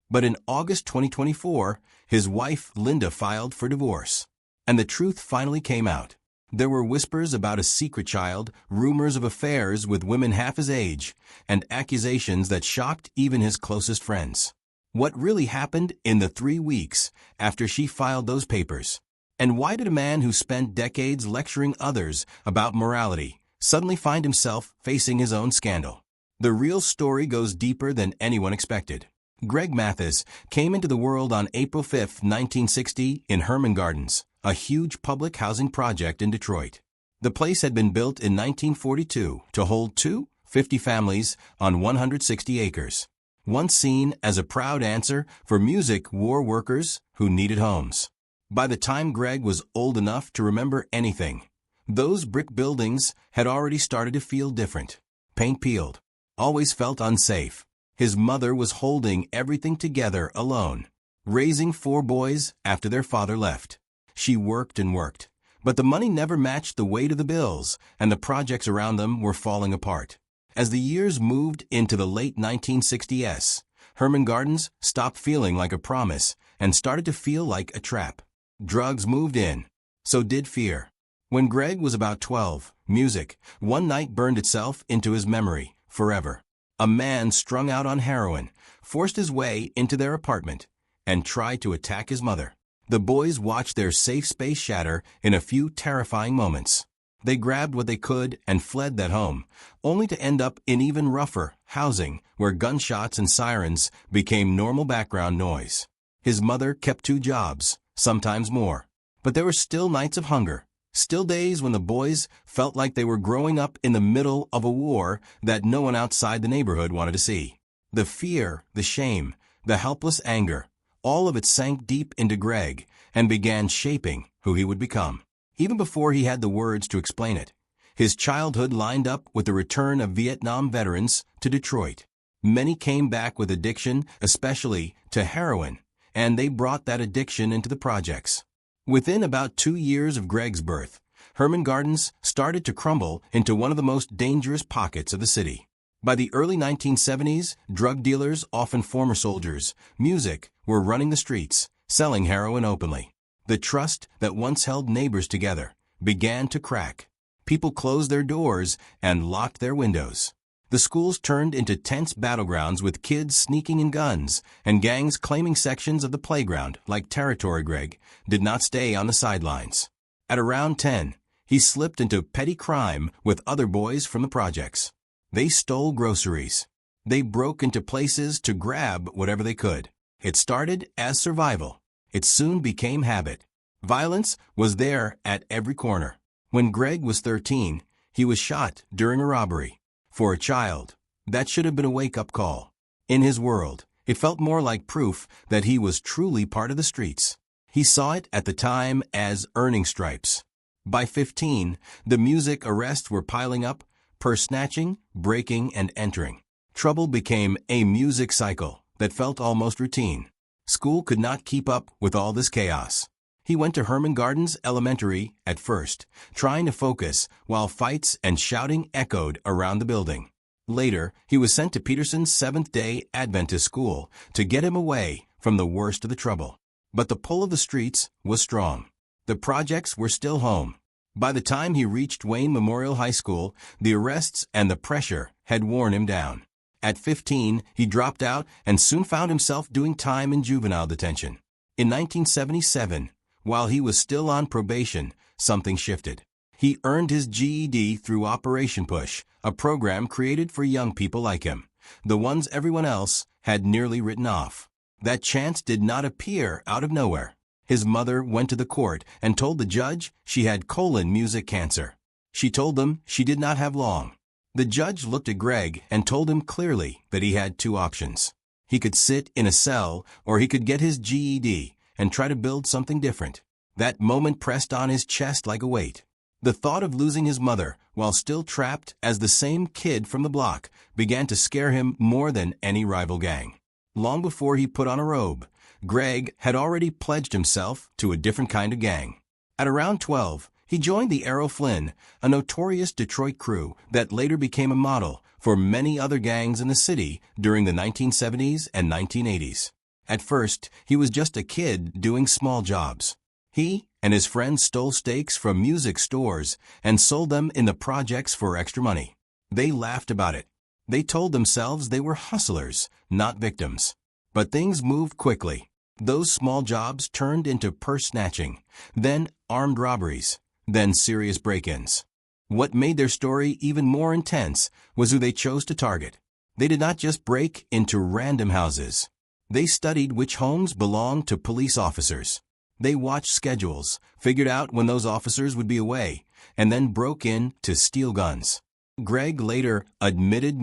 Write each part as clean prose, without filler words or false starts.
But in August 2024, his wife Linda filed for divorce. And the truth finally came out. There were whispers about a secret child, rumors of affairs with women half his age, and accusations that shocked even his closest friends. What really happened in the 3 weeks after she filed those papers? And why did a man who spent decades lecturing others about morality suddenly find himself facing his own scandal? The real story goes deeper than anyone expected. Greg Mathis came into the world on April 5, 1960, in Herman Gardens, a huge public housing project in Detroit. The place had been built in 1942 to hold 250 families on 160 acres. Once seen as a proud answer for music war workers who needed homes. By the time Greg was old enough to remember anything, those brick buildings had already started to feel different. Paint peeled. Always felt unsafe. His mother was holding everything together alone, raising 4 boys after their father left. She worked and worked, but the money never matched the weight of the bills, and the projects around them were falling apart. As the years moved into the late 1960s, Herman Gardens stopped feeling like a promise and started to feel like a trap. Drugs moved in. So did fear. When Greg was about 12, music, one night burned itself into his memory forever. A man strung out on heroin forced his way into their apartment and tried to attack his mother. The boys watched their safe space shatter in a few terrifying moments. They grabbed what they could and fled that home, only to end up in even rougher housing where gunshots and sirens became normal background noise. His mother kept 2 jobs, sometimes more. But there were still nights of hunger. Still days when the boys felt like they were growing up in the middle of a war that no one outside the neighborhood wanted to see. The fear, the shame, the helpless anger, all of it sank deep into Greg and began shaping who he would become. Even before he had the words to explain it, his childhood lined up with the return of Vietnam veterans to Detroit. Many came back with addiction, especially to heroin, and they brought that addiction into the projects. Within about 2 years of Greg's birth, Herman Gardens started to crumble into one of the most dangerous pockets of the city. By the early 1970s, drug dealers, often former soldiers, music, were running the streets, selling heroin openly. The trust that once held neighbors together began to crack. People closed their doors and locked their windows. The schools turned into tense battlegrounds with kids sneaking in guns and gangs claiming sections of the playground like territory. Greg did not stay on the sidelines. At around 10, he slipped into petty crime with other boys from the projects. They stole groceries. They broke into places to grab whatever they could. It started as survival. It soon became habit. Violence was there at every corner. When Greg was 13, he was shot during a robbery. For a child, that should have been a wake-up call. In his world, it felt more like proof that he was truly part of the streets. He saw it at the time as earning stripes. By 15, the music arrests were piling up, purse snatching, breaking, and entering. Trouble became a music cycle that felt almost routine. School could not keep up with all this chaos. He went to Herman Gardens Elementary at first, trying to focus while fights and shouting echoed around the building. Later, he was sent to Peterson's Seventh-day Adventist School to get him away from the worst of the trouble. But the pull of the streets was strong. The projects were still home. By the time he reached Wayne Memorial High School, the arrests and the pressure had worn him down. At 15, he dropped out and soon found himself doing time in juvenile detention. In 1977, while he was still on probation, something shifted. He earned his GED through Operation Push, a program created for young people like him, the ones everyone else had nearly written off. That chance did not appear out of nowhere. His mother went to the court and told the judge she had colon music cancer. She told them she did not have long. The judge looked at Greg and told him clearly that he had 2 options. He could sit in a cell or he could get his GED and try to build something different. That moment pressed on his chest like a weight. The thought of losing his mother while still trapped as the same kid from the block began to scare him more than any rival gang. Long before he put on a robe, Greg had already pledged himself to a different kind of gang. At around 12, he joined the Arrow Flynn, a notorious Detroit crew that later became a model for many other gangs in the city during the 1970s and 1980s. At first, he was just a kid doing small jobs. He and his friends stole steaks from music stores and sold them in the projects for extra money. They laughed about it. They told themselves they were hustlers, not victims. But things moved quickly. Those small jobs turned into purse snatching, then armed robberies, then serious break-ins. What made their story even more intense was who they chose to target. They did not just break into random houses. They studied which homes belonged to police officers. They watched schedules, figured out when those officers would be away, and then broke in to steal guns. Greg later admitted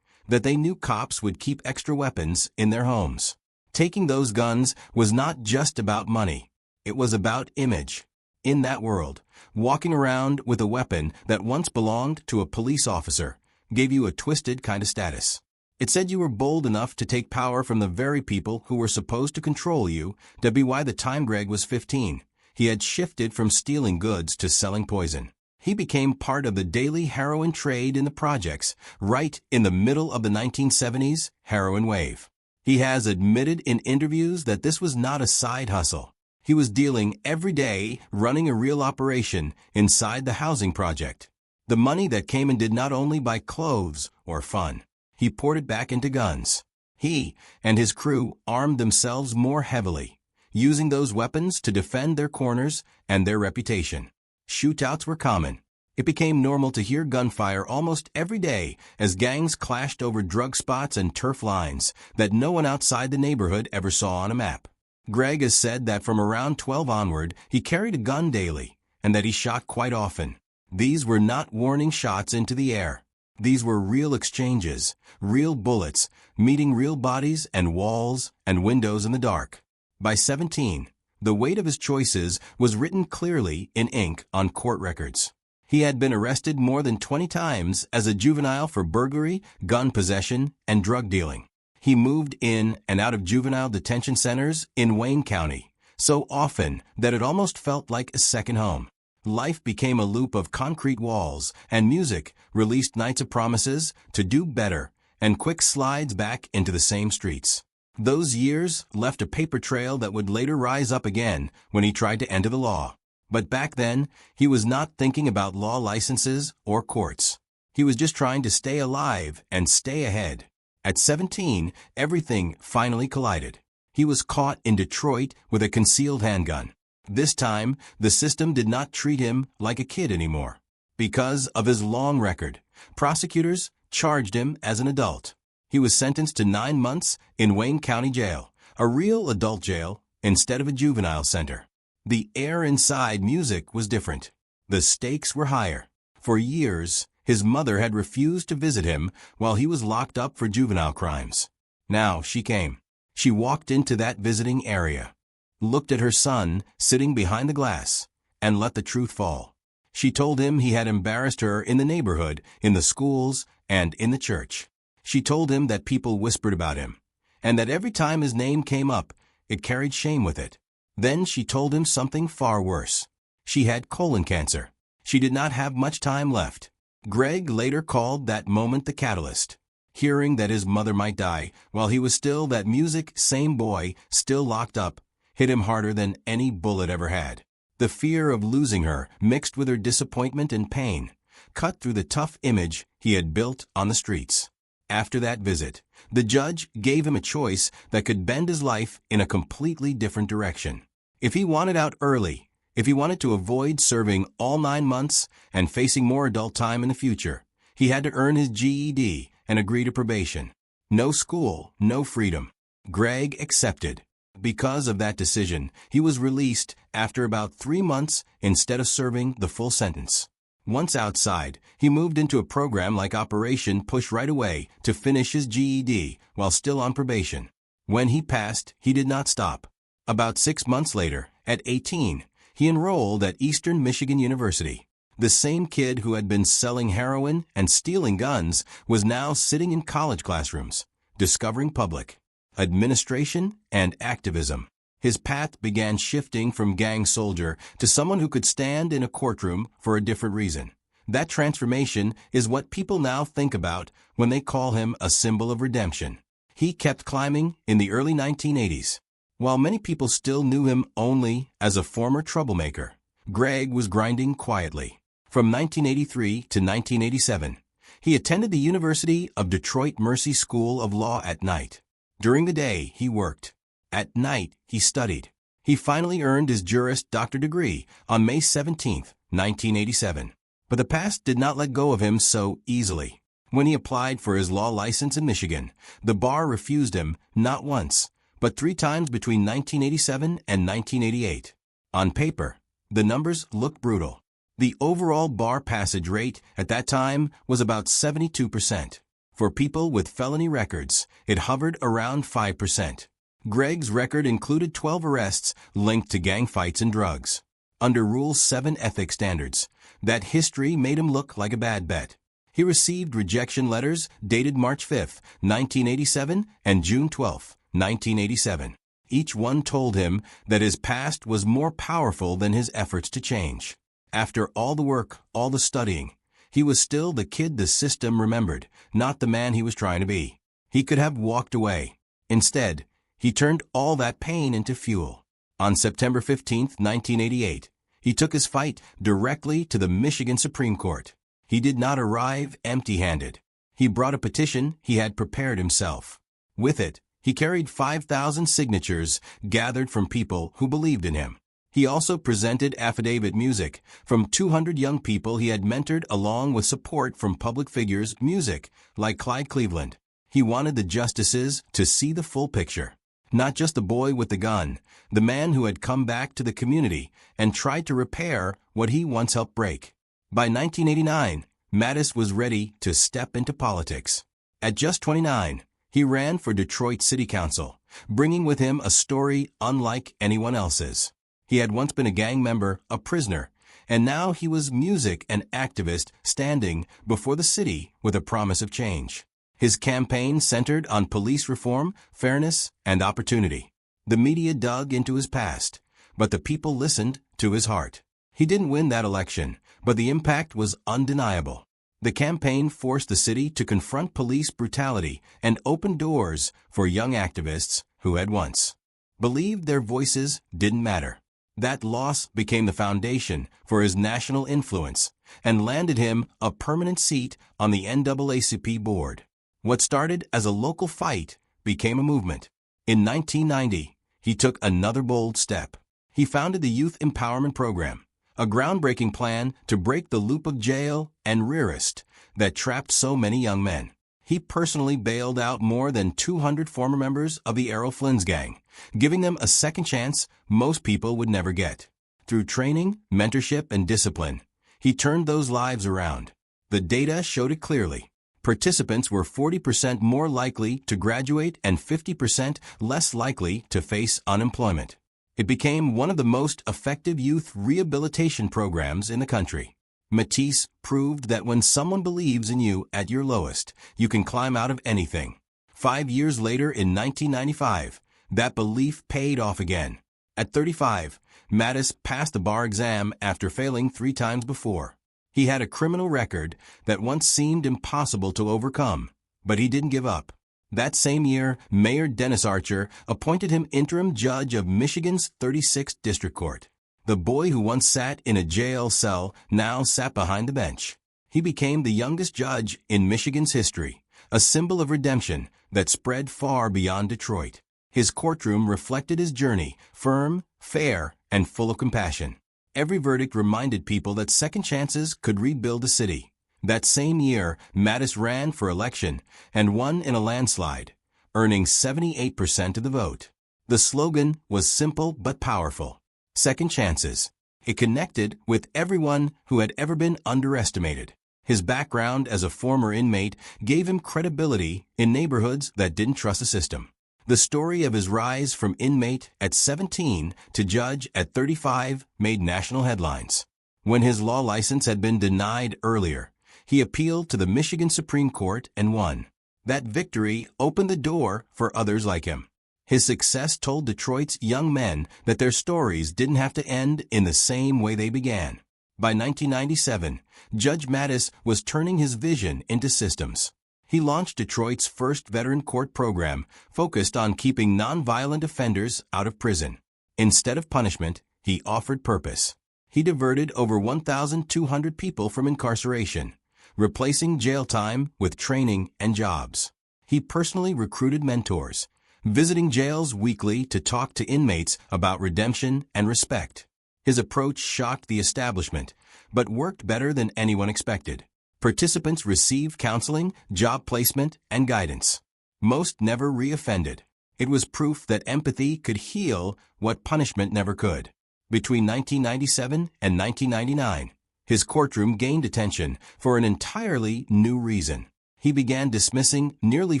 that they knew cops would keep extra weapons in their homes. Taking those guns was not just about money. It was about image. In that world, walking around with a weapon that once belonged to a police officer gave you a twisted kind of status. It said you were bold enough to take power from the very people who were supposed to control you. That'd be why the time Greg was 15. He had shifted from stealing goods to selling poison. He became part of the daily heroin trade in the projects, right in the middle of the 1970s heroin wave. He has admitted in interviews that this was not a side hustle. He was dealing every day, running a real operation inside the housing project. The money that came in did not only buy clothes or fun. He poured it back into guns. He and his crew armed themselves more heavily, using those weapons to defend their corners and their reputation. Shootouts were common. It became normal to hear gunfire almost every day as gangs clashed over drug spots and turf lines that no one outside the neighborhood ever saw on a map. Greg has said that from around 12 onward, he carried a gun daily and that he shot quite often. These were not warning shots into the air. These were real exchanges, real bullets, meeting real bodies and walls and windows in the dark. By 17, the weight of his choices was written clearly in ink on court records. He had been arrested more than 20 times as a juvenile for burglary, gun possession, and drug dealing. He moved in and out of juvenile detention centers in Wayne County so often that it almost felt like a second home. Life became a loop of concrete walls, and music released nights of promises to do better and quick slides back into the same streets. Those years left a paper trail that would later rise up again when he tried to enter the law. But back then, he was not thinking about law licenses or courts. He was just trying to stay alive and stay ahead. At 17, everything finally collided. He was caught in Detroit with a concealed handgun. This time, the system did not treat him like a kid anymore. Because of his long record, prosecutors charged him as an adult. He was sentenced to 9 months in Wayne County Jail, a real adult jail instead of a juvenile center. The air inside music was different. The stakes were higher. For years, his mother had refused to visit him while he was locked up for juvenile crimes. Now she came. She walked into that visiting area, looked at her son sitting behind the glass, and let the truth fall. She told him he had embarrassed her in the neighborhood, in the schools, and in the church. She told him that people whispered about him, and that every time his name came up, it carried shame with it. Then she told him something far worse. She had colon cancer. She did not have much time left. Greg later called that moment the catalyst. Hearing that his mother might die while he was still that music same boy, still locked up, hit him harder than any bullet ever had. The fear of losing her, mixed with her disappointment and pain, cut through the tough image he had built on the streets. After that visit, the judge gave him a choice that could bend his life in a completely different direction. If he wanted out early, if he wanted to avoid serving all 9 months and facing more adult time in the future, he had to earn his GED and agree to probation. No school, no freedom. Greg accepted. Because of that decision, he was released after about 3 months instead of serving the full sentence. Once outside, he moved into a program like Operation Push right away to finish his GED while still on probation. When he passed, he did not stop. About 6 months later, at 18, he enrolled at Eastern Michigan University. The same kid who had been selling heroin and stealing guns was now sitting in college classrooms, discovering public administration and activism. His path began shifting from gang soldier to someone who could stand in a courtroom for a different reason. That transformation is what people now think about when they call him a symbol of redemption. He kept climbing in the early 1980s. While many people still knew him only as a former troublemaker, Greg was grinding quietly. From 1983 to 1987, he attended the University of Detroit Mercy School of Law at night. During the day, he worked. At night, he studied. He finally earned his Juris Doctor degree on May 17, 1987. But the past did not let go of him so easily. When he applied for his law license in Michigan, the bar refused him not once, but 3 times between 1987 and 1988. On paper, the numbers look brutal. The overall bar passage rate at that time was about 72%. For people with felony records, it hovered around 5%. Greg's record included 12 arrests linked to gang fights and drugs. Under Rule 7 ethics standards, that history made him look like a bad bet. He received rejection letters dated March 5, 1987 and June 12, 1987. Each one told him that his past was more powerful than his efforts to change. After all the work, all the studying, he was still the kid the system remembered, not the man he was trying to be. He could have walked away. Instead, he turned all that pain into fuel. On September 15, 1988, he took his fight directly to the Michigan Supreme Court. He did not arrive empty-handed. He brought a petition he had prepared himself. With it, he carried 5,000 signatures gathered from people who believed in him. He also presented affidavit music from 200 young people he had mentored, along with support from public figures, music like Clyde Cleveland. He wanted the justices to see the full picture. Not just the boy with the gun, the man who had come back to the community and tried to repair what he once helped break. By 1989, Mathis was ready to step into politics. At just 29, he ran for Detroit City Council, bringing with him a story unlike anyone else's. He had once been a gang member, a prisoner, and now he was music and activist standing before the city with a promise of change. His campaign centered on police reform, fairness, and opportunity. The media dug into his past, but the people listened to his heart. He didn't win that election, but the impact was undeniable. The campaign forced the city to confront police brutality and open doors for young activists who had once believed their voices didn't matter. That loss became the foundation for his national influence and landed him a permanent seat on the NAACP board. What started as a local fight became a movement. In 1990, he took another bold step. He founded the Youth Empowerment Program, a groundbreaking plan to break the loop of jail and rearrest that trapped so many young men. He personally bailed out more than 200 former members of the Errol Flynn's gang, giving them a second chance most people would never get. Through training, mentorship, and discipline, he turned those lives around. The data showed it clearly. Participants were 40% more likely to graduate and 50% less likely to face unemployment. It became one of the most effective youth rehabilitation programs in the country. Mathis proved that when someone believes in you at your lowest, you can climb out of anything. 5 years later, in 1995, that belief paid off again. At 35, Mathis passed the bar exam after failing 3 times before. He had a criminal record that once seemed impossible to overcome, but he didn't give up. That same year, Mayor Dennis Archer appointed him interim judge of Michigan's 36th District Court. The boy who once sat in a jail cell now sat behind the bench. He became the youngest judge in Michigan's history, a symbol of redemption that spread far beyond Detroit. His courtroom reflected his journey, firm, fair, and full of compassion. Every verdict reminded people that second chances could rebuild a city. That same year, Mathis ran for election and won in a landslide, earning 78% of the vote. The slogan was simple but powerful: second chances. It connected with everyone who had ever been underestimated. His background as a former inmate gave him credibility in neighborhoods that didn't trust the system. The story of his rise from inmate at 17 to judge at 35 made national headlines. When his law license had been denied earlier, he appealed to the Michigan Supreme Court and won. That victory opened the door for others like him. His success told Detroit's young men that their stories didn't have to end in the same way they began. By 1997, Judge Mathis was turning his vision into systems. He launched Detroit's first veteran court program focused on keeping nonviolent offenders out of prison. Instead of punishment, he offered purpose. He diverted over 1,200 people from incarceration, replacing jail time with training and jobs. He personally recruited mentors, visiting jails weekly to talk to inmates about redemption and respect. His approach shocked the establishment, but worked better than anyone expected. Participants received counseling, job placement, and guidance. Most never re-offended. It was proof that empathy could heal what punishment never could. Between 1997 and 1999, his courtroom gained attention for an entirely new reason. He began dismissing nearly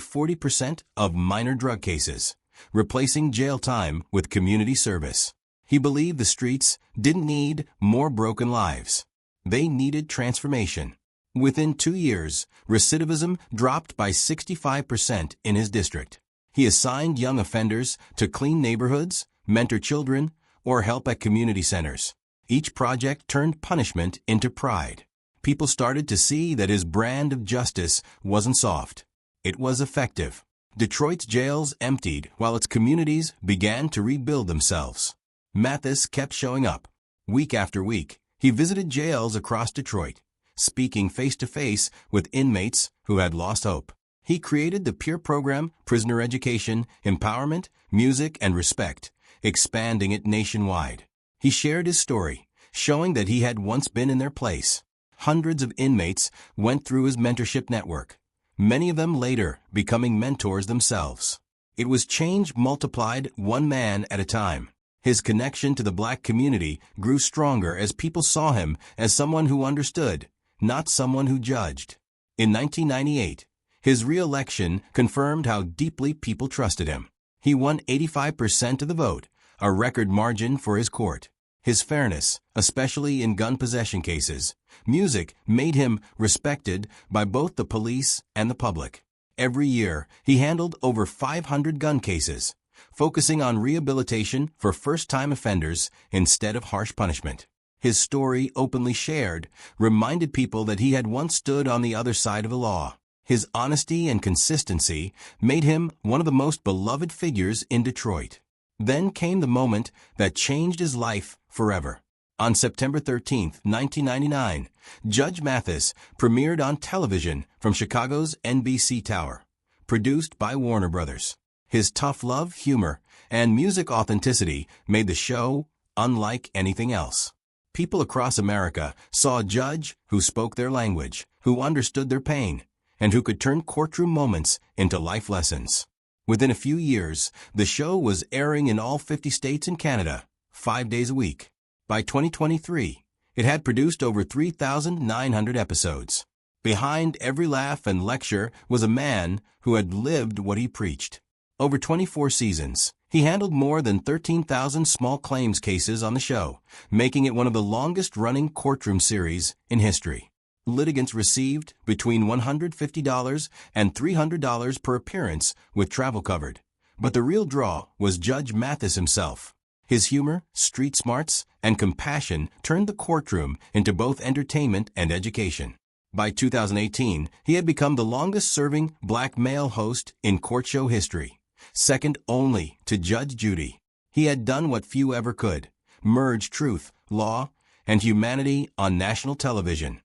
40% of minor drug cases, replacing jail time with community service. He believed the streets didn't need more broken lives. They needed transformation. Within 2 years, recidivism dropped by 65% in his district. He assigned young offenders to clean neighborhoods, mentor children, or help at community centers. Each project turned punishment into pride. People started to see that his brand of justice wasn't soft. It was effective. Detroit's jails emptied while its communities began to rebuild themselves. Mathis kept showing up. Week after week, he visited jails across Detroit, speaking face-to-face with inmates who had lost hope. He created the peer program Prisoner Education, Empowerment, Music, and Respect, expanding it nationwide. He shared his story, showing that he had once been in their place. Hundreds of inmates went through his mentorship network, many of them later becoming mentors themselves. It was change multiplied one man at a time. His connection to the Black community grew stronger as people saw him as someone who understood, not someone who judged. In 1998, his re-election confirmed how deeply people trusted him. He won 85% of the vote, a record margin for his court. His fairness, especially in gun possession cases, music made him respected by both the police and the public. Every year, he handled over 500 gun cases, focusing on rehabilitation for first-time offenders instead of harsh punishment. His story, openly shared, reminded people that he had once stood on the other side of the law. His honesty and consistency made him one of the most beloved figures in Detroit. Then came the moment that changed his life forever. On September 13, 1999, Judge Mathis premiered on television from Chicago's NBC Tower, produced by Warner Brothers. His tough love, humor, and music authenticity made the show unlike anything else. People across America saw a judge who spoke their language, who understood their pain, and who could turn courtroom moments into life lessons. Within a few years, the show was airing in all 50 states and Canada, 5 days a week. By 2023, it had produced over 3,900 episodes. Behind every laugh and lecture was a man who had lived what he preached. Over 24 seasons, he handled more than 13,000 small claims cases on the show, making it one of the longest-running courtroom series in history. Litigants received between $150 and $300 per appearance with travel covered. But the real draw was Judge Mathis himself. His humor, street smarts, and compassion turned the courtroom into both entertainment and education. By 2018, he had become the longest-serving Black male host in court show history, second only to Judge Judy. He had done what few ever could, merge truth, law, and humanity on national television.